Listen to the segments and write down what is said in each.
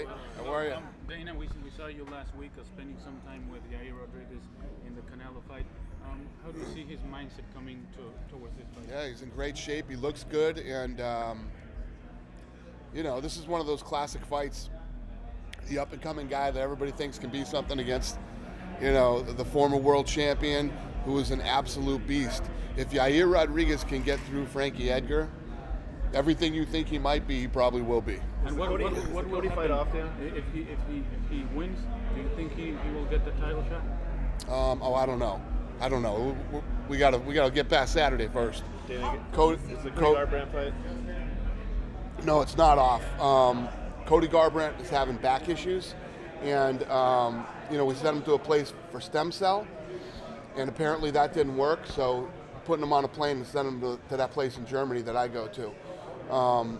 Hey, how are you? Dana, we saw you last week spending some time with Yair Rodriguez in the Canelo fight. How do you see his mindset coming towards this fight? Yeah, he's in great shape. He looks good, and this is one of those classic fights. The up-and-coming guy that everybody thinks can be something against, the former world champion who is an absolute beast. If Yair Rodriguez can get through Frankie Edgar, everything you think he might be, he probably will be. And what will Cody happen fight off, Dan? if he wins? Do you think he will get the title shot? I don't know. We gotta get past Saturday first. Cody, is the Cody Garbrandt fight? No, it's not off. Cody Garbrandt is having back issues, and we sent him to a place for stem cell, and apparently that didn't work. So putting him on a plane and sending him to that place in Germany that I go to.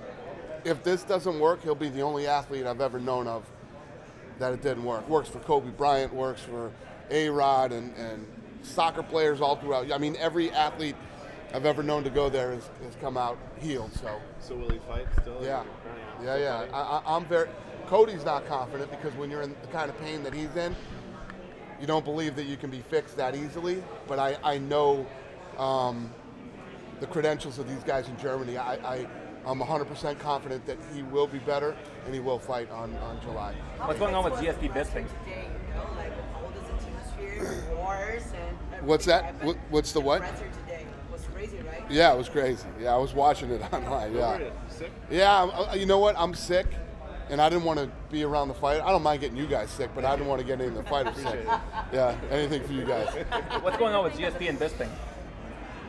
If this doesn't work, he'll be the only athlete I've ever known of that it didn't work. Works for Kobe Bryant, works for A-Rod, and soccer players all throughout. I mean, every athlete I've ever known to go there has come out healed. So will he fight still? Yeah. I'm very. Cody's not confident because when you're in the kind of pain that he's in, you don't believe that you can be fixed that easily. But I know the credentials of these guys in Germany. I'm 100% confident that he will be better and he will fight on July. What's going on with GSP Bisping? What's that? What's the what? Yeah, it was crazy. Yeah, I was watching it online. Yeah. Sick? Yeah, you know what? I'm sick, and I didn't want to be around the fight. I don't mind getting you guys sick, but I didn't want to get any of the fighters sick. Yeah, anything for you guys. What's going on with GSP and Bisping?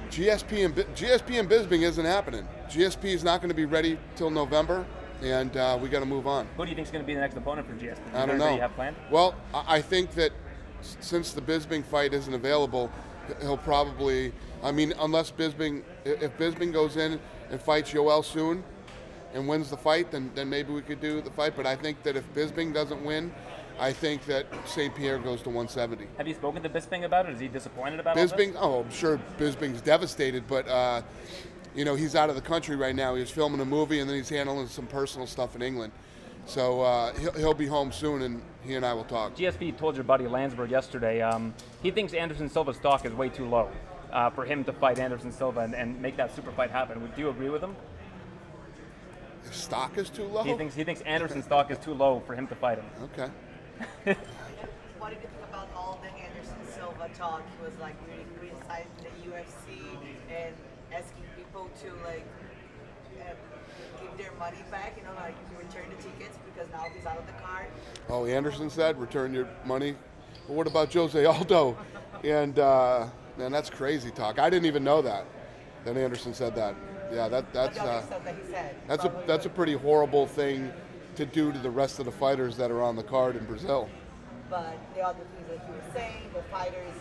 GSP and Bisping isn't happening. GSP is not going to be ready till November, and we got to move on. Who do you think is going to be the next opponent for GSP? I don't know. You have planned? Well, I think that since the Bisping fight isn't available, he'll probably. I mean, unless if Bisping goes in and fights Yoel soon and wins the fight, then maybe we could do the fight. But I think that if Bisping doesn't win, I think that St. Pierre goes to 170. Have you spoken to Bisping about it? Is he disappointed about Bisping? All this? Oh, I'm sure Bisping's devastated, but he's out of the country right now. He's filming a movie, and then he's handling some personal stuff in England. So he'll be home soon, and he and I will talk. GSP told your buddy Landsberg yesterday he thinks Anderson Silva's stock is way too low for him to fight Anderson Silva and make that super fight happen. Do you agree with him? His stock is too low? He thinks Anderson's stock is too low for him to fight him. Okay. What did you think about all the Anderson Silva talk? He was like really criticizing the UFC and asking people to give their money back, to return the tickets because now he's out of the card. Oh, Anderson said, return your money. Well, what about Jose Aldo? And man, that's crazy talk. I didn't even know that Anderson said that. Yeah, that's a pretty horrible thing to do to the rest of the fighters that are on the card in Brazil. But the other things that he was saying, the fighters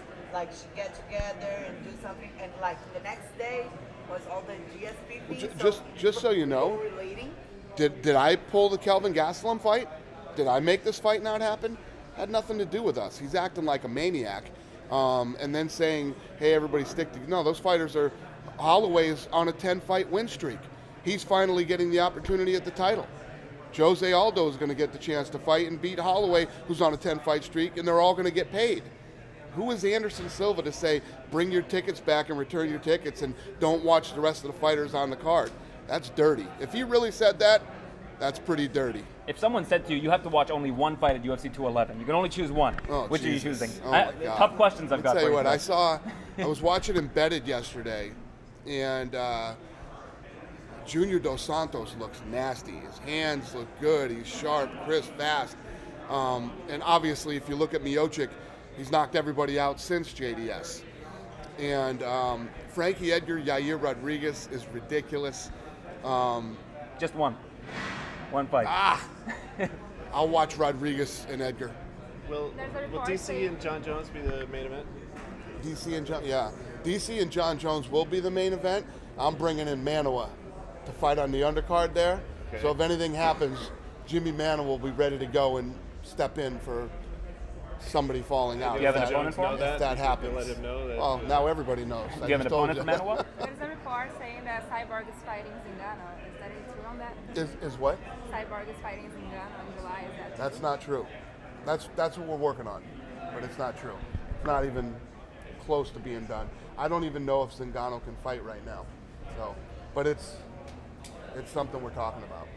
should get together and do something, and the next day was all the GSP things. Just so you know, did I pull the Kelvin Gastelum fight? Did I make this fight not happen? Had nothing to do with us. He's acting like a maniac, and then saying, "Hey, everybody, stick together." No, those fighters are. Holloway's on a 10-fight win streak. He's finally getting the opportunity at the title. Jose Aldo is going to get the chance to fight and beat Holloway, who's on a 10-fight streak, and they're all going to get paid. Who is Anderson Silva to say, bring your tickets back and return your tickets and don't watch the rest of the fighters on the card? That's dirty. If he really said that, that's pretty dirty. If someone said to you, you have to watch only one fight at UFC 211, you can only choose one. Oh, which Jesus. are you choosing? Oh my God. Tough questions I've got I'll tell for you what, you. I was watching Embedded yesterday, and Junior Dos Santos looks nasty. His hands look good. He's sharp, crisp, fast. And obviously, if you look at Miocic, he's knocked everybody out since JDS. And Frankie Edgar, Yair Rodriguez is ridiculous. Just one fight. I'll watch Rodriguez and Edgar. Will DC and John Jones be the main event? DC and John Jones will be the main event. I'm bringing in Manoa to fight on the undercard there. Okay. So if anything happens, Jimmy Manoa will be ready to go and step in for somebody falling out. Do you have an opponent for him? If that happens. Let him know that. Well, now everybody knows. Do you have an opponent for Manoa? There's a report saying that Cyborg is fighting Zingano. Is that true on that? Is what? Cyborg is fighting Zingano in July. Is that That's not true. That's what we're working on, but it's not true. It's not even close to being done. I don't even know if Zingano can fight right now. So, but it's something we're talking about.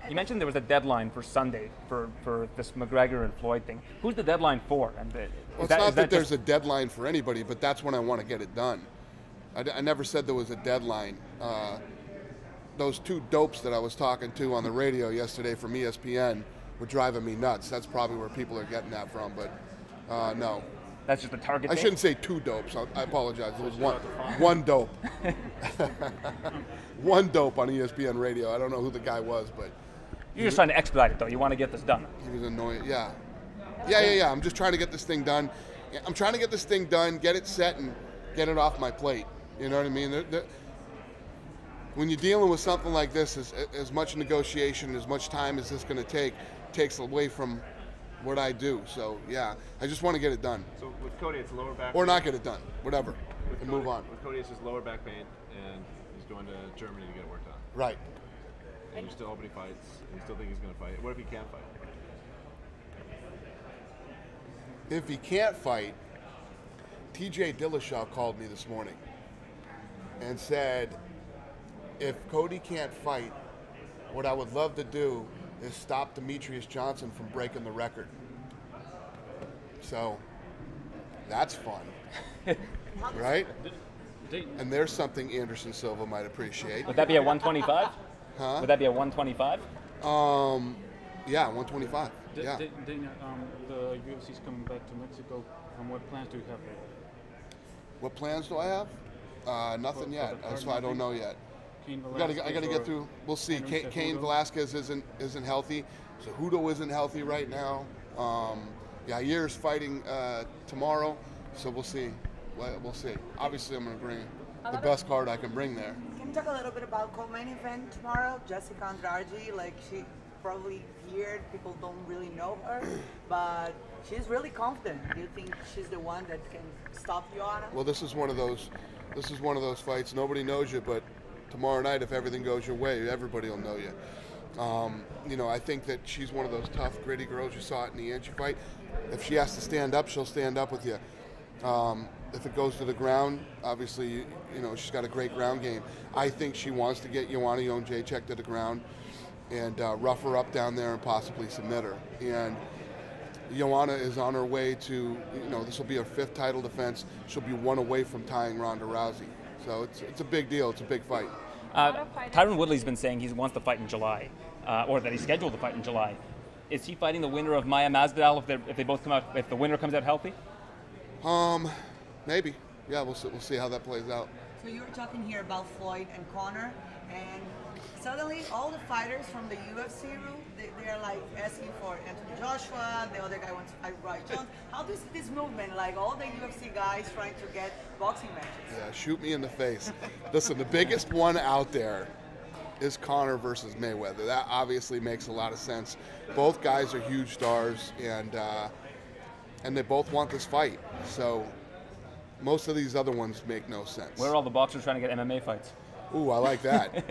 You mentioned there was a deadline for Sunday for this McGregor and Floyd thing. Who's the deadline for? And it's not that there's a deadline for anybody, but that's when I want to get it done. I never said there was a deadline. Those two dopes that I was talking to on the radio yesterday from ESPN were driving me nuts. That's probably where people are getting that from, but no. That's just the target. I shouldn't say two dopes. I apologize. It was one dope. One dope on ESPN radio. I don't know who the guy was, but you're just trying to expedite it, though. You want to get this done. He was annoying. Yeah. I'm just trying to get this thing done. I'm trying to get this thing done, get it set, and get it off my plate. You know what I mean? When you're dealing with something like this, as much negotiation, as much time as this going to take, takes away from what I do. So, yeah, I just want to get it done. So with Cody, it's lower back or pain. not get it done, whatever, With and Cody, move on. With Cody, it's just lower back pain, and he's going to Germany to get it worked on. Right. And you still hope he fights, and you still think he's going to fight. What if he can't fight? If he can't fight, Tj Dillashaw called me this morning and said, if Cody can't fight, what I would love to do is stop Demetrious Johnson from breaking the record. So, that's fun, right? And there's something Anderson Silva might appreciate. Would that be at 125? Huh? Would that be at 125? Yeah, 125. Yeah. Dana, the UFC's coming back to Mexico. What plans do you have there? What plans do I have? Nothing yet. So I don't know yet. I got to get through. We'll see. Cain Velasquez isn't healthy. Cejudo isn't healthy right now. Yair's fighting tomorrow, so we'll see. We'll see. Obviously, I'm going to bring the best card I can bring there. Can you talk a little bit about co-main event tomorrow? Jessica Andrade, like she probably feared, people don't really know her, but she's really confident. Do you think she's the one that can stop Joanna? Well, this is one of those fights. Nobody knows you, but tomorrow night, if everything goes your way, everybody will know you. I think that she's one of those tough, gritty girls. You saw it in the Angie fight. If she has to stand up, she'll stand up with you. If it goes to the ground, obviously, she's got a great ground game. I think she wants to get Joanna Jędrzejczyk to the ground and rough her up down there and possibly submit her. And Joanna is on her way to, this will be her 5th title defense. She'll be one away from tying Ronda Rousey. So it's a big deal. It's a big fight. Tyron Woodley's been saying he wants to fight in July, or that he's scheduled to fight in July. Is he fighting the winner of Maya Masvidal if they both come out, if the winner comes out healthy? Maybe. Yeah, we'll see how that plays out. So you were talking here about Floyd and Conor, and suddenly all the fighters from the UFC room, they're like asking for Anthony Joshua, the other guy wants to fight Roy Jones. How does this movement, like all the UFC guys trying to get boxing matches? Yeah, shoot me in the face. Listen, the biggest one out there is Conor versus Mayweather. That obviously makes a lot of sense. Both guys are huge stars, and they both want this fight. So most of these other ones make no sense. Where are all the boxers trying to get MMA fights? Ooh, I like that.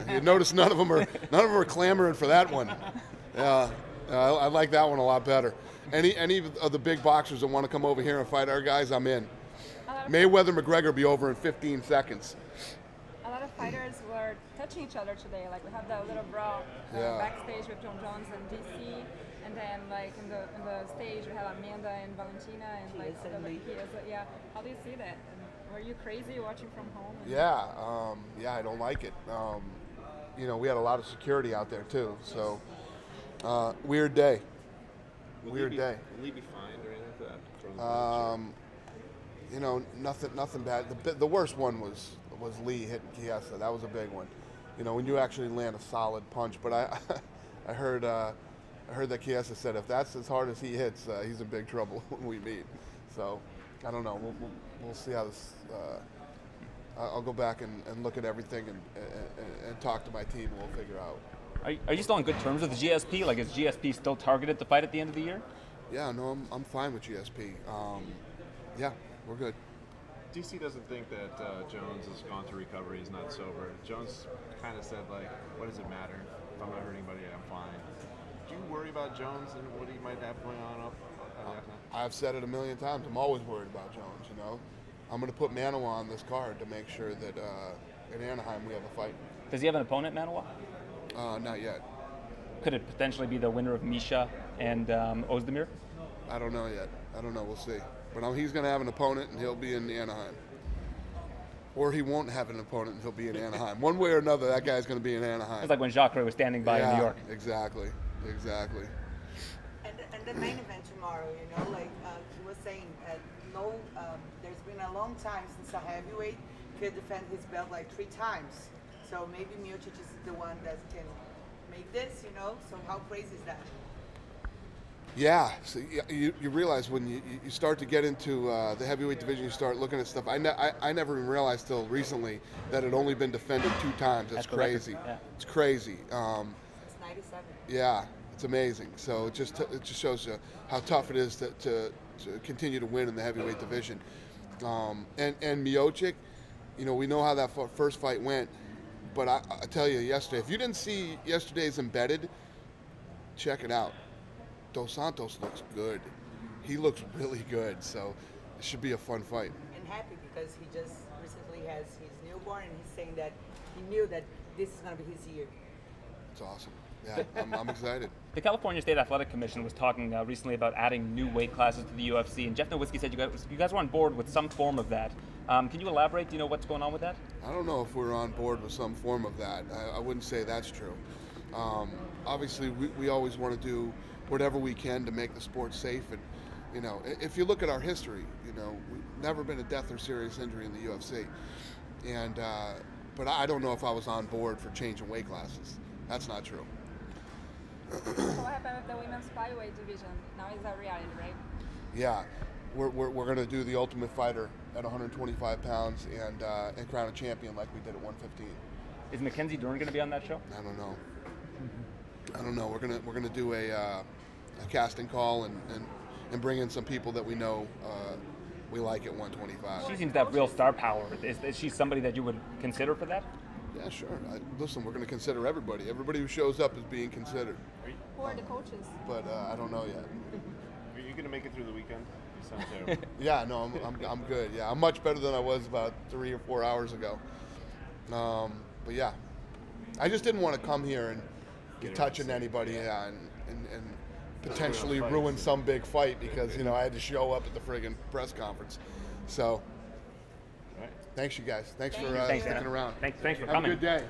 You notice none of them are clamoring for that one. Yeah, I like that one a lot better. Any of the big boxers that want to come over here and fight our guys, I'm in. Mayweather McGregor will be over in 15 seconds. A lot of fighters were touching each other today. Like we have that little brawl backstage with John Jones and DC, and then like in the stage we have Amanda and Valentina and like yeah. How do you see that? Were you crazy watching from home? Yeah, I don't like it. We had a lot of security out there too, so weird day. Weird day. Will he be fined or anything like that? Nothing bad. The worst one was Lee hitting Chiesa. That was a big one. When you actually land a solid punch. But I heard that Chiesa said if that's as hard as he hits, he's in big trouble when we meet. So I don't know. We'll see how this. I'll go back and look at everything and talk to my team, and we'll figure out. Are you still on good terms with the GSP? Like, is GSP still targeted to fight at the end of the year? Yeah, no, I'm fine with GSP. Yeah, we're good. DC doesn't think that Jones has gone through recovery, he's not sober. Jones kind of said, like, what does it matter? If I'm not hurting anybody, I'm fine. Do you worry about Jones and what he might have going on up? I've said it a million times. I'm always worried about Jones. You know, I'm going to put Manoa on this card to make sure that in Anaheim we have a fight. Does he have an opponent, Manoa? Not yet. Could it potentially be the winner of Misha and Ozdemir? I don't know yet. I don't know. We'll see. But he's going to have an opponent, and he'll be in Anaheim. Or he won't have an opponent, and he'll be in Anaheim. One way or another, that guy's going to be in Anaheim. It's like when Jacare was standing by in New York. Exactly. And the main event tomorrow, you know, like he was saying, there's been a long time since a heavyweight could defend his belt like 3 times. So maybe Miocic is the one that can make this, you know. So how crazy is that? Yeah, so you realize when you start to get into the heavyweight division, you start looking at stuff. I never even realized till recently that it had only been defended 2 times. That's crazy. Yeah. It's crazy. Since '97. Yeah, it's amazing. So it just shows you how tough it is to continue to win in the heavyweight division. And Miocic, you know, we know how that first fight went. But I tell you, yesterday, if you didn't see yesterday's Embedded, check it out. Dos Santos looks good. He looks really good, so it should be a fun fight. And happy because he just recently has his newborn, and he's saying that he knew that this is going to be his year. It's awesome. Yeah, I'm excited. The California State Athletic Commission was talking recently about adding new weight classes to the UFC, and Jeff Nowitzki said you guys were on board with some form of that. Can you elaborate? Do you know what's going on with that? I don't know if we're on board with some form of that. I wouldn't say that's true. Obviously, we always want to do whatever we can to make the sport safe. And, you know, if you look at our history, you know, we've never been a death or serious injury in the UFC. And, but I don't know if I was on board for changing weight classes. That's not true. So what happened with the women's flyweight division? Now it's a reality, right? Yeah. We're going to do the Ultimate Fighter at 125 pounds and crown a champion like we did at 115. Is Mackenzie Dern going to be on that show? I don't know. We're gonna do a casting call and bring in some people that we know we like at 125. She seems to have real star power. Is she somebody that you would consider for that? Yeah, sure. Listen, we're going to consider everybody. Everybody who shows up is being considered. Who are the coaches? But I don't know yet. Are you going to make it through the weekend? You sound terrible. Yeah, no, I'm good. Yeah, I'm much better than I was about 3 or 4 hours ago. But yeah, I just didn't want to come here and be touching anybody and potentially ruin some big fight because, you know, I had to show up at the friggin' press conference. So, thanks you guys. Thanks for sticking around. Thanks for Have coming. a good day.